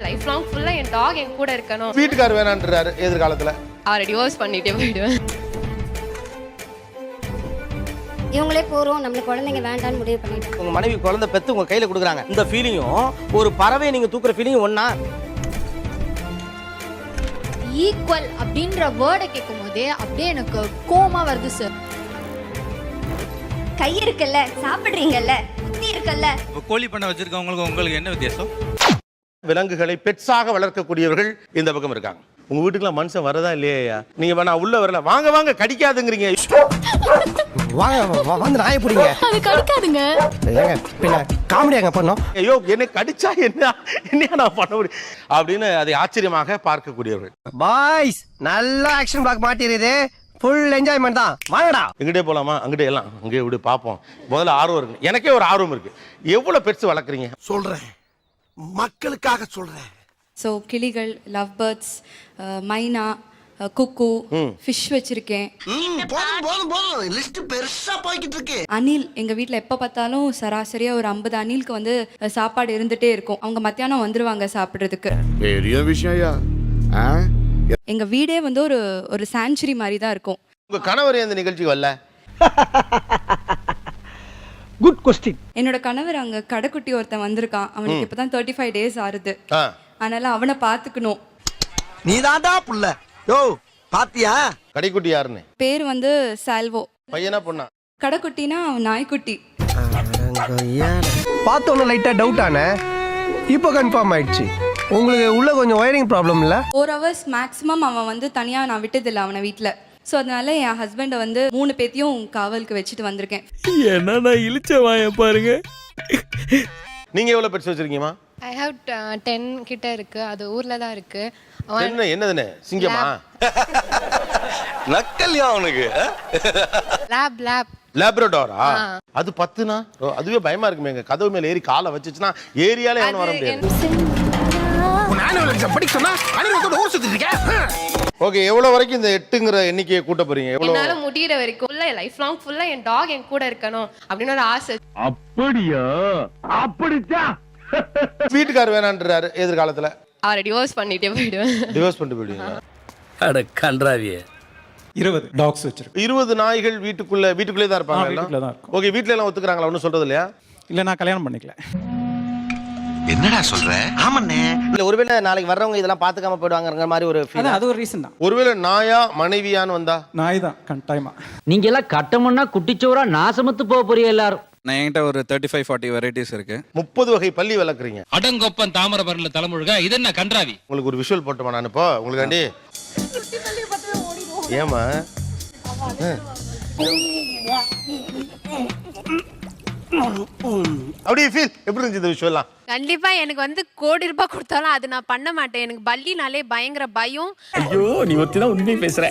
Life long ஃபுல்லா என் talk என் கூட இருக்கணும். வீட்டுக்கார் வேணான்றாரு எதிர்காலத்துல. அவரை டிவோர்ஸ் பண்ணிட்டே போயிடுவேன். இவங்களே போறோம் நம்மளுக்கு குழந்தைங்க வேண்டான்னு முடிவு பண்ணிட்டு உங்க மனைவி குழந்தை பெத்து உங்க கையில கொடுக்குறாங்க. இந்த ஃபீலிங்கும் ஒரு பறவை நீங்க தூக்குற ஃபீலிங் ஒண்ணா? ஈக்குவல் அப்படின்ற வேர்டை கேட்கும் போதே அப்படியே எனக்கு கோமா வருது சார். கை இருக்குல்ல சாப்பிடுறீங்கல்ல புத்தி இருக்குல்ல. கோழி பண்ண வச்சிருக்கவங்களுக்கு உங்களுக்கு என்ன வித்தியாசம்? விலங்குகளை பெட்ஸாக வளர்க்கக்கூடியவர்கள் இந்த பக்கம் இருக்காங்க. உங்க வீட்டுக்குலாம் மனுஷன் வரதா இல்லையா? நீங்க வேணா உள்ள வரல, வாங்க வாங்க கடிக்காதுங்கிறீங்க. வாங்க வந்து நாயை பிடிங்க. அது கடிக்காதுங்க. ஏங்க பின்ன காமெடியாங்க பண்ணோம். ஐயோ என்னை கடிச்சா என்ன நான் பண்ண முடியும் அப்படின்னு அதை ஆச்சரியமாக பார்க்கக்கூடியவர்கள். பாய்ஸ் நல்ல ஆக்ஷன் பிளாக் மாட்டிருது. ஃபுல் என்ஜாய்மெண்ட் தான். வாங்கடா. எங்கிட்டே போலாமா? அங்கிட்டே எல்லாம் அங்கே விடு பார்ப்போம். முதல்ல ஆர்வம் இருக்கு. எனக்கே ஒரு ஆர்வம் இருக்கு. எவ்வளவு பெட்ஸ் வளர்க்குறீங்க? சொல்றேன், மக்களுக்காக சொல்றேன். ஸோ கிளிகள், லவ் பேர்ட்ஸ், மைனா, குக்கு, ஃபிஷ் வச்சிருக்கேன். போதும் லிஸ்ட் பெருசா போய்கிட்டு இருக்கு. அணில் எங்கள் வீட்டில் எப்போ பார்த்தாலும் சராசரியாக ஒரு 50 அணிலுக்கு வந்து சாப்பாடு இருந்துகிட்டே இருக்கும். அவங்க மத்தியானம் வந்துடுவாங்க சாப்பிட்றதுக்கு. பெரிய விஷயம். எங்கள் வீடே வந்து ஒரு ஒரு சாங்சுரி மாதிரி தான் இருக்கும். உங்க கணவர் இந்த நிகழ்ச்சி வரல? Good question. என்னோட கணவர் அங்கே கடைக்குட்டி ஒருத்தன் வந்திருக்கான். அவனுக்கு இப்போ தான் 35 days ஆறுது. ஆ. அதனால அவனை பார்த்துக்கணும். நீ தாண்டா புள்ள. யோ பாத்தியா? கடைக்குட்டி யாருன்னு? பேர் வந்து சால்வோ. பையனா பொண்ணா? கடைக்குட்டினா அவன் நாய்க்குட்டி. பார்த்தோன்னு லைட்டா டவுட் ஆனே. இப்போ கன்ஃபார்ம் ஆயிடுச்சு. உங்களுக்கு உள்ள கொஞ்சம் ஒயரிங் ப்ராப்ளம் இல்ல? 4 hours மேக்ஸிமம் அவன் வந்து தனியாக நான் விட்டதில்லை அவனை வீட்டில். ஸோ அதனால என் ஹஸ்பண்டை வந்து 3 பேத்தையும் காவலுக்கு வச்சுட்டு வந்திருக்கேன். என்ன இழிச்ச வாய பாருங்க. நீங்க எவ்வளவு பெட்ஸ் வச்சிருக்கீங்கம்மா? ஐ ஹேவ் 10 கிட்ட இருக்கு. அது ஊர்ல தான் இருக்கு. என்ன என்னதுன்னு? சிங்கமா? நக்கல்யா அவனுக்கு? லேப் லேப்ரடாரா? அது 10னா அதுவே பயமா இருக்குமே. எங்க கதவு மேல ஏறி காலை வச்சுச்சுன்னா ஏரியால எவனும் வர முடியாது. ஓகே, எவ்வளவு வரைக்கும் இந்த 8ங்கிற எண்ணிக்கையை கூட்ட போறீங்க? என்னால முடியிற வரைக்கும் லைஃப் லாங் ஃபுல்லா என் டாக் என் கூட இருக்கணும் அப்படின்னு ஒரு ஆசை. அப்படியா? அப்படிச்சா? வீட்டுக்கார் வேணான்றாரு எதிர்காலத்துல. அவரை டிவோர்ஸ் பண்ணிட்டே போயிடுவேன். டிவோர்ஸ் பண்ணிட்டு போயிடுவீங்க? அட கன்றாவியே. 20 டாக்ஸ் வச்சிருக்கோம். 20 நாய்கள் வீட்டுக்குள்ளே தான் இருப்பாங்க. வீட்டுக்குள்ள தான் இருக்கும். ஓகே, வீட்ல எல்லாம் ஒத்துக்கறாங்களா? ஒன்னும் சொல்றது இல்லையா? இல்ல நான் கல்யாணம் பண்ணிக்கல. என்னடா சொல்ற? ஆமாண்ணே. இல்ல ஒருவேளை நாளைக்கு வர்றவங்க இதெல்லாம் பாத்துக்காம போயிடுவாங்கற மாதிரி ஒரு ஃபீல். அது ஒரு ரீசன் தான். ஒருவேளை நாயா மனைவியான்னு வந்தா? நாய் தான் கட்டாயமா. நீங்க எல்லாம் கட்டமுன்னா குட்டிச்சோரா நாசமத்து போக போறீங்க எல்லாரும். நான் என்கிட்ட ஒரு 35-40 வெரைட்டிஸ் இருக்கு. 30 வகை பள்ளி வளர்க்குறீங்க. அடங்கொப்பன் தாமரபரணில தலைமுழுக இது என்ன கன்றாவி? உங்களுக்கு ஒரு விஷுவல் போட்டுமா நான் இப்போ உங்களுக்காண்டி? ஏமா அப்படியே ஃபீல் எப்படி இருந்துச்சு இந்த விஷுவல்லாம்? கண்டிப்பா எனக்கு வந்து கோடி ரூபாய் கொடுத்தாலும் அது நான் பண்ண மாட்டேன். எனக்கு பல்லினாலே பயங்கர பயம். ஐயோ நீ ஒத்தி தான் உண்மையை பேசுற.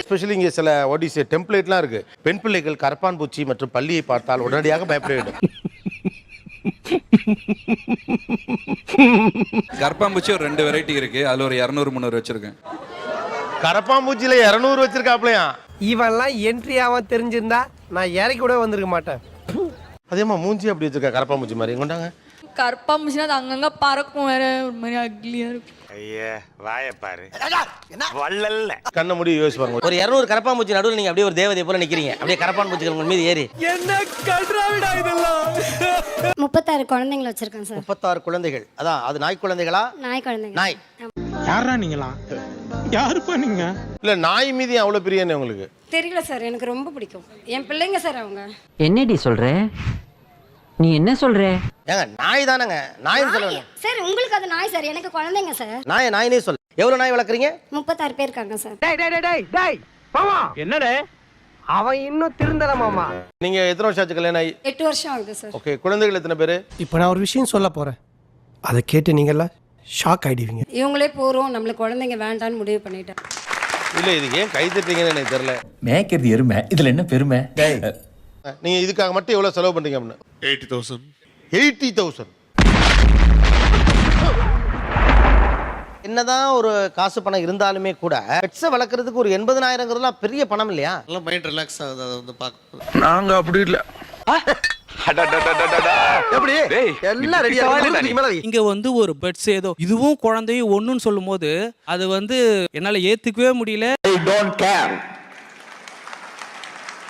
ஸ்பெஷலி இங்கே சில ஒடிசி டெம்ப்ளேட்லாம் இருக்கு. பெண் பிள்ளைகள் கரப்பான் பூச்சி மற்றும் பல்லியை பார்த்தால் உடனடியாக பயப்பட வேண்டும். கர்ப்பாம்பூச்சி ஒரு 2 வெரைட்டி இருக்கு. அதுல ஒரு 200-300 வச்சிருக்கேன். கரப்பான் பூச்சியில 200 வச்சிருக்காப்லையா? இவன்லாம் என்ட்ரி ஆவான் தெரிஞ்சிருந்தா நான் இறக்கி கூட வந்திருக்க மாட்டேன். அதேமா மூஞ்சி அப்படி வச்சிருக்கா கரப்பான் பூச்சி மாதிரி. கொண்டாங்க. கற்பாம்பூச்சினா அது அங்கங்க பறக்கும். வேற ஒரு மாதிரி அக்லியா இருக்கும். ஐயா வாய பாரு. வள்ளல்ல. கண்ண மூடி யோசிப்பாங்க. ஒரு 200 கரப்பான் பூச்சி நடுவுல நீங்க அப்படியே ஒரு தேவதை போல நிக்கிறீங்க. அப்படியே கரப்பான் பூச்சிகள் உங்க மீது ஏறி. என்ன கன்றாவிடா இதெல்லாம். 36 குழந்தைங்களை வச்சிருக்கேன் சார். 36 குழந்தைகள். அதான் அது நாய் குழந்தைகளா? நாய் குழந்தைங்க. நாய். யாரா நீங்களா? யாருப்பா நீங்க? இல்ல நாய் மீது அவ்வளவு பிரியன்னு உங்களுக்கு? தெரியல சார், எனக்கு ரொம்ப பிடிக்கும். என் பிள்ளைங்க சார் அவங்க. என்னடி சொல்ற? நீ என்ன சொல்ற? ஏங்க நாய் தானங்க. நாய் சொல்லுங்க சார். உங்களுக்கு அது நாய் சார், எனக்கு குழந்தைங்க சார். நாயினே சொல்லு. எவ்வளவு நாய் வளர்க்குறீங்க? 36 பேர் இருக்காங்க சார். டேய் மாமா என்னடே அவன் இன்னும் திருந்தல மாமா. நீங்க எத்தனை வருஷம் ஆச்சு கல்யாணம் ஆகி? 8 வருஷம் ஆகுது சார். ஓகே, குழந்தைகள் எத்தனை பேரு? இப்போ நான் ஒரு விஷயம் சொல்ல போறேன். அதை கேட்டு நீங்கெல்லாம் ஷாக் ஆயிடுவீங்க. இவங்களே போறோம் நம்மளுக்கு குழந்தைங்க வேண்டான்னு முடிவு பண்ணிட்டேன். இல்ல இது ஏன் கை தட்டுறீங்கன்னு எனக்கு தெரியல. மேய்க்கிறது எருமை, இதுல என்ன பெருமை? நீங்க இதுக்காக மட்டும் எவ்வளவு செலவு பண்றீங்க அப்படின்னு? 80,000. 80,000. என்னதான் ஒரு காசு பணம் இருந்தாலுமே கூட பெட்ஸை வளர்க்கறதுக்கு ஒரு 80,000ங்கிறதுலாம் பெரிய பணம் இல்லையா? மைண்ட் ரிலாக்ஸ் ஆகுது அதை வந்து பார்க்க. நாங்க அப்படி இல்ல. எப்படி எல்லாம் ரெடியா இங்க வந்து ஒரு பெட்ஸ் ஏதோ இதுவும் குழந்தையும் ஒண்ணுன்னு சொல்லும் போது அது வந்து என்னால ஏத்துக்கவே முடியல.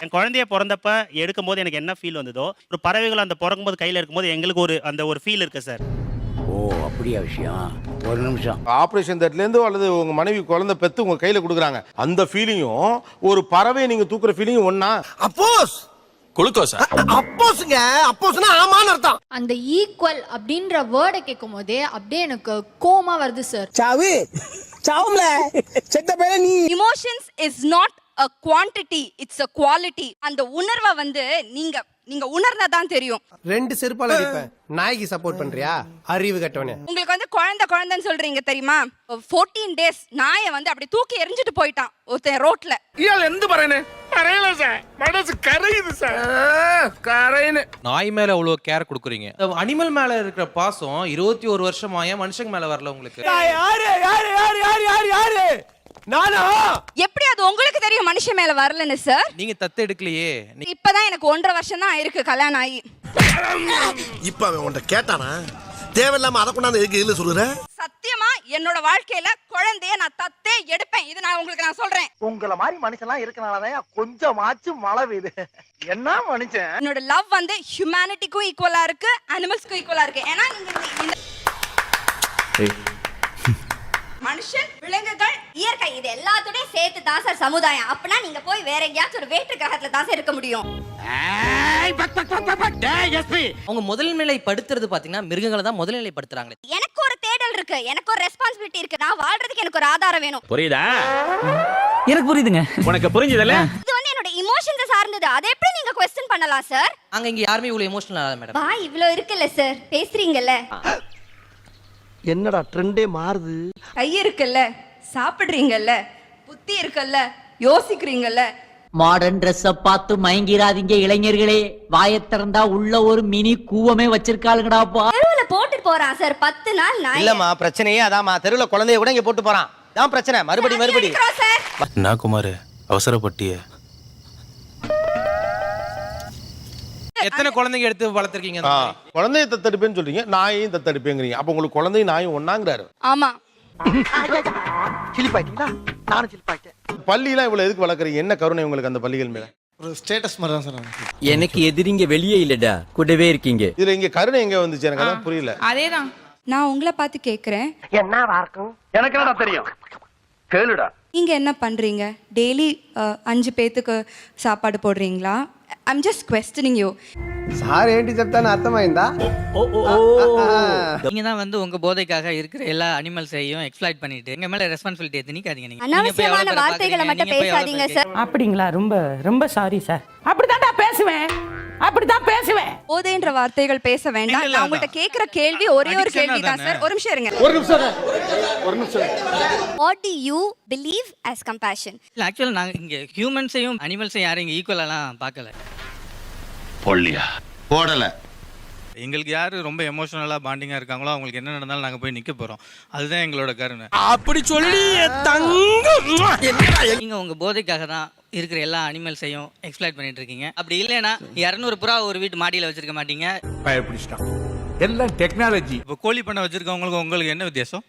என் குழந்தைய பிறந்தப்ப எடுக்கும் போது எனக்கு என்ன ஃபீல் வந்ததோ, ஒரு பறவைகள் அந்த பிறக்கும் போது கையில இருக்கும்போது எங்களுக்கு ஒரு ஃபீல் இருக்கு சார். ஓ அப்படியா விஷயம்? ஒரு நிமிஷம். ஆபரேஷன் தேட்டர்லேருந்து அல்லது உங்க மனைவி குழந்தை பெத்து உங்க கையில கொடுக்குறாங்க, அந்த ஃபீலிங்கும் ஒரு பறவை நீங்க தூக்குற ஃபீலிங்கும் ஒண்ணா? அப்போஸ் குளுக்கோஸா? அப்போஸ்ங்க, அப்போஸ்னா ஆமான்னு அர்த்தம். அந்த ஈக்குவல் அப்படின்ற வேர்டை கேட்கும் போதே அப்படியே எனக்கு கோமா வருது சார். சாவு சாவும்ல செத்த பேர நீ. Emotions is not a quantity, it's a quality. அந்த உணர்வை வந்து நீங்க உணர்ந்ததான் தெரியும். 2 செருப்பால அடிப்பேன். நாய்க்கு சப்போர்ட் பண்றியா? அறிவு கட்டவனே. உங்களுக்கு வந்து குழந்தைன்னு சொல்றீங்க தெரியுமா? 14 days நாயை வந்து அப்படி தூக்கி எரிஞ்சிட்டு போயிட்டான் ஒருத்தன் ரோட்ல. இயால எந்த பறேனே பறேல சார், மனசு கரையுது சார். கரையுது. நாய் மேல அவ்வளவு கேர் கொடுக்குறீங்க, அனிமல் மேல இருக்கிற பாசம் 21 வருஷமா ஏன் மனுஷங்க மேல வரல உங்களுக்கு? யாரு நானா? எப்படி அது உங்களுக்கு தெரியும் மனுஷன் மேல வரலன்னு சார்? நீங்க தத்து எடுக்கலையே. இப்பதான் எனக்கு 1.5 வருஷம் தான் ஆயிருக்கு கல்யாணம் ஆகி. இப்ப அவன் உன்கிட்ட கேட்டானா? தேவையில்லாம அதை கொண்டாந்து எதுக்கு இதுல சொல்லுற? சத்தியமா என்னோட வாழ்க்கையில குழந்தைய நான் தத்தே எடுப்பேன். இது நான் உங்களுக்கு சொல்றேன். உங்களை மாதிரி மனுஷன்லாம் இருக்கனாலதான் கொஞ்சமாச்சும் மழை பெய்யுது. என்ன மனுஷன்? என்னோட லவ் வந்து ஹியூமனிட்டிக்கும் ஈக்குவலா இருக்கு, அனிமல்ஸ்க்கும் ஈக்குவலா இருக்கு. ஏன்னா நீங்க மனுஷன், விலங்குகள், இயற்கை இது எல்லாத்தோடய சேர்த்து தான் சார் சமுதாயம். அப்பனா நீங்க போய் வேற எங்கேயாச்சும் ஒரு வேற்று கிரகத்துல தான் சார் இருக்க முடியும். அவங்க முதல்நிலை படுத்துறது பாத்தீங்கன்னா மிருகங்களை தான் முதல்நிலை படுத்துறாங்க. எனக்கு ஒரு தேடல் இருக்கு, எனக்கு ஒரு ரெஸ்பான்சிபிலிட்டி இருக்கு. நான் வாழ்றதுக்கு எனக்கு ஒரு ஆதாரம் வேணும். புரியுதா? எனக்கு புரியுதுங்க. உனக்கு புரிஞ்சதல்ல? இது வந்து என்னோட இமோஷன்ஸ் சார்ந்தது. அதை எப்படி நீங்க क्वेश्चन பண்ணலாம் சார்? அங்க இங்க யாருமே இவ்வளவு எமோஷனல் ஆகாத மேடம். வா இவ்ளோ இருக்குல்ல சார், பேசுறீங்கல்ல. என்னடா ட்ரெண்டே மாறுது. கை இருக்குல்ல, சாப்பிடுறீங்கல்ல, புத்தி இருக்குல்ல, யோசிக்கிறீங்கல்ல. மாடர்ன் ட்ரெஸ்ஸ பார்த்து மயங்கிராதீங்க இளைஞர்களே. வாயை திறந்தா உள்ள ஒரு மினி கூவமே வச்சிருக்காளுங்கடாப்பா. தெருவுல போட்டு போறான் சார் 10 நாள் நாய். இல்லம்மா பிரச்சனையே அதாம்மா, தெருவுல குழந்தைய கூட இங்க போட்டு போறான். தான் பிரச்சனை. மறுபடி சார் என்ன குமார் அவசரப்பட்டிய? எத்தனை குழந்தைங்க எடுத்து வளர்த்திருக்கீங்க? குழந்தைய தத்தெடுப்பேன்னு சொல்றீங்க, நாயையும் தத்தெடுப்பேங்கிறீங்க. அப்ப உங்களுக்கு குழந்தையும் நாயும் ஒண்ணாங்கிறாரு. ஆமா. சிலிப்பாயிட்டீங்களா? நானும் சிலிப்பாயிட்டேன். பள்ளியெல்லாம் இவ்வளவு எதுக்கு வளர்க்குறீங்க? என்ன கருணை உங்களுக்கு அந்த பள்ளிகள் மேல? ஒரு ஸ்டேட்டஸ் மாதிரி தான் சார். எனக்கு எதிரிங்க வெளியே இல்லடா, கூடவே இருக்கீங்க. இதுல இங்க கருணை எங்க வந்துச்சு? எனக்கு அதான் புரியல. அதேதான் நான் உங்களை பார்த்து கேக்குறேன். என்னவா இருக்கும்? எனக்கு என்னடா தெரியும்? கேளுடா. நீங்க என்ன பண்றீங்க? டெய்லி 5 பேத்துக்கு சாப்பாடு போடுறீங்களா? I'm just questioning you. Sir ఏంటి చెప్తాను అర్థమైందా? நீங்க தான் வந்து உங்க போதைக்காக இருக்கிற எல்லா அனிமல்ஸையும் எக்ஸ்ப்ளாய்ட் பண்ணிட்டு எங்க மேல ரெஸ்பான்சிபிலிட்டி திணிக்காதீங்க. நீங்க அனாவசியமான வார்த்தைகளை மட்டும் பேசாதீங்க சார். அப்படிங்களா? ரொம்ப ரொம்ப சாரி சார். அப்படிதான்டா பேசுவேன், அப்படிதான் பேசுவேன். போதைன்ற வார்த்தைகள் பேச வேண்டாம். நான் உங்கள்ட்ட கேக்குற கேள்வி ஒரே ஒரு கேள்வி தான் சார். ஒரு நிமிஷம் இருங்க. What do you believe as compassion? இல்ல ஆக்சுவலா நாங்க இங்க ஹியூமன்ஸையும் அனிமல்ஸையும் யாரும் இங்க ஈக்குவலாலாம் பார்க்கல. பொல்லியா போடல. எங்களுக்கு யாரு ரொம்ப எமோஷனலா பாண்டிங்கா இருக்காங்களோ அவங்களுக்கு என்ன நடந்தாலும் நாங்க போய் நிக்க போறோம். அதுதான் எங்களோட கருணை. அப்படி சொல்லி தங்கம். நீங்க உங்க போதைக்காக தான் இருக்கிற எல்லா அனிமல்ஸையும் எக்ஸ்ப்ளாய்ட் பண்ணிட்டு இருக்கீங்க. அப்படி இல்லைன்னா 200 புறா ஒரு வீட்டு மாடியில வச்சிருக்க மாட்டீங்க. பயப்பிடிச்சிட்டான். எல்லாம் டெக்னாலஜி. இப்போ கோழி பண்ண வச்சிருக்கவங்களுக்கு உங்களுக்கு என்ன வித்தியாசம்?